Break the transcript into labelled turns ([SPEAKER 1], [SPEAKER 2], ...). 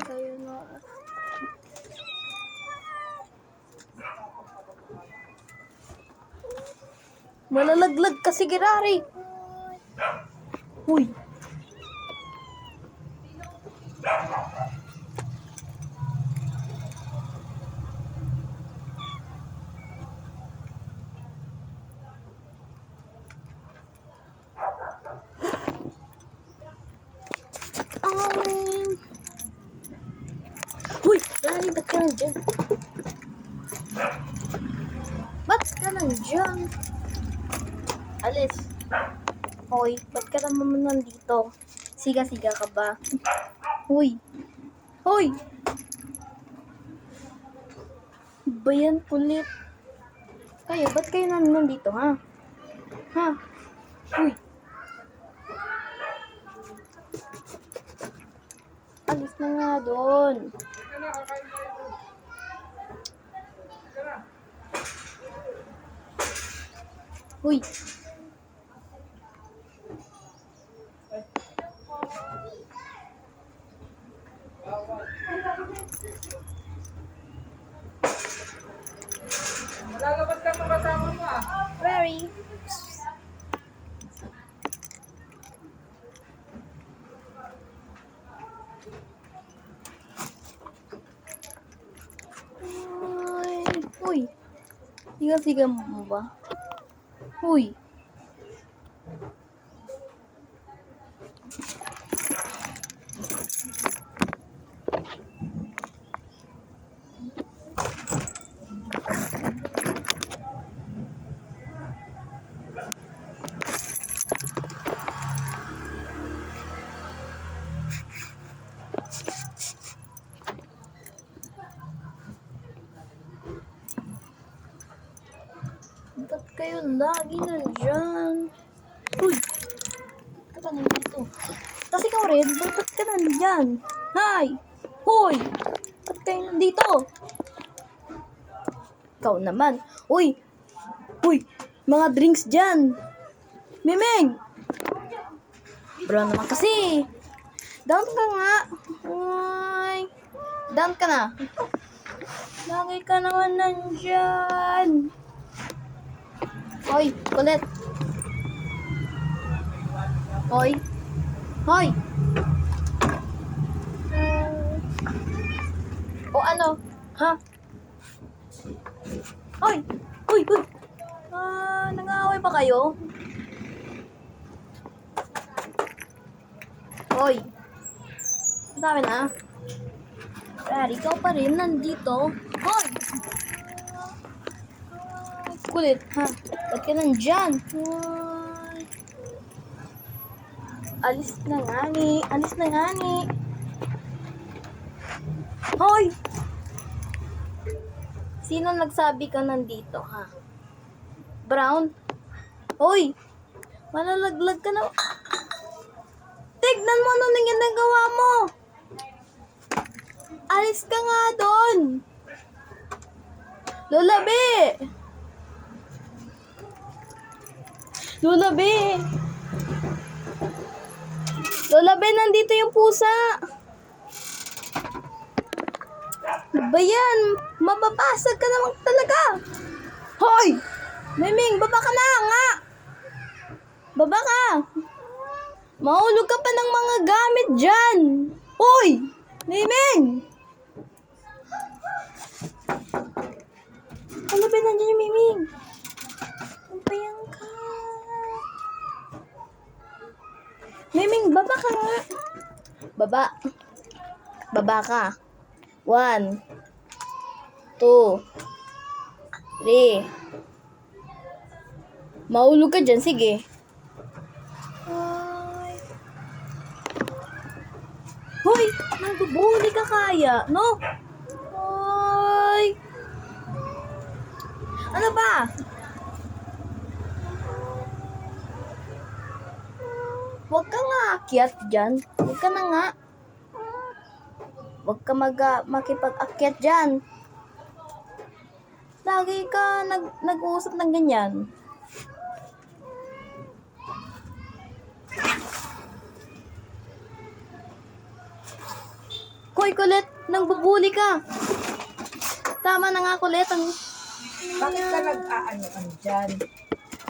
[SPEAKER 1] kayo na. Malalaglag kasi Girari. Uy. Uy, Rani, ba't ka nandyan? Ba't ka nandyan? Alis. Hoy, ba't ka naman nandito? Siga-siga ka ba? Uy. Hoy! Bayan kulit. Kayo, ba't kayo nandito, ha? Ha? Uy. Alis na nga doon. Uy.
[SPEAKER 2] Lalabas ka pa kasama mo ah.
[SPEAKER 1] Very. Uy. Siga-siga mo ba? Uy. Ba't kayo lagi nandyan? Uy! Ba't ka nandito? Tapos ikaw rin, ba't ka nandyan? Hi! Hoy! Ba't kayo nandito? Ikaw naman. Uy! Uy! Mga drinks dyan! Mimeng! Bro naman kasi. Down ka nga. Uy! Down ka na. Lagi ka naman nandyan. Hoy, kulit. Hoy. Hoy. O ano? Ha? Hoy. Uy, uy. Nang-aaway ba kayo? Hoy. Sabi na. Pero ikaw pa rin nandito. Hoy. Kulit, ha? Ba't ka nandyan? Hoy. Alis na nga ni. Alis na nga ni. Hoy! Sino nagsabi ka nandito, ha? Brown? Hoy! Malalaglag ka na. Tignan mo ano nang ginagawa mo. Alis ka nga doon. Lola B! Lola B! Lola B, nandito yung pusa. Ba yan? Mababasag ka naman talaga. Hoy! Miming, baba ka na nga. Baba ka. Mahulog ka pa ng mga gamit dyan. Hoy! Miming! Ano ba nandiyan yung Miming? Umpayang ka. Miming, baba ka nga. Baba. Baba ka. 1, 2, 3. Mahulog ka dyan, sige. Hoy! Nagbubuhuli ka kaya, no? Hoy! Ano ba? Huwag ka nga akyat dyan. Huwag ka na nga. Huwag ka makipag-akyat dyan. Lagi ka nag-uusap ng ganyan. Hoy! Hoy, kulit. Nang bubuli ka. Tama na nga, kulit. Ang...
[SPEAKER 3] Bakit ka nag-aano dyan?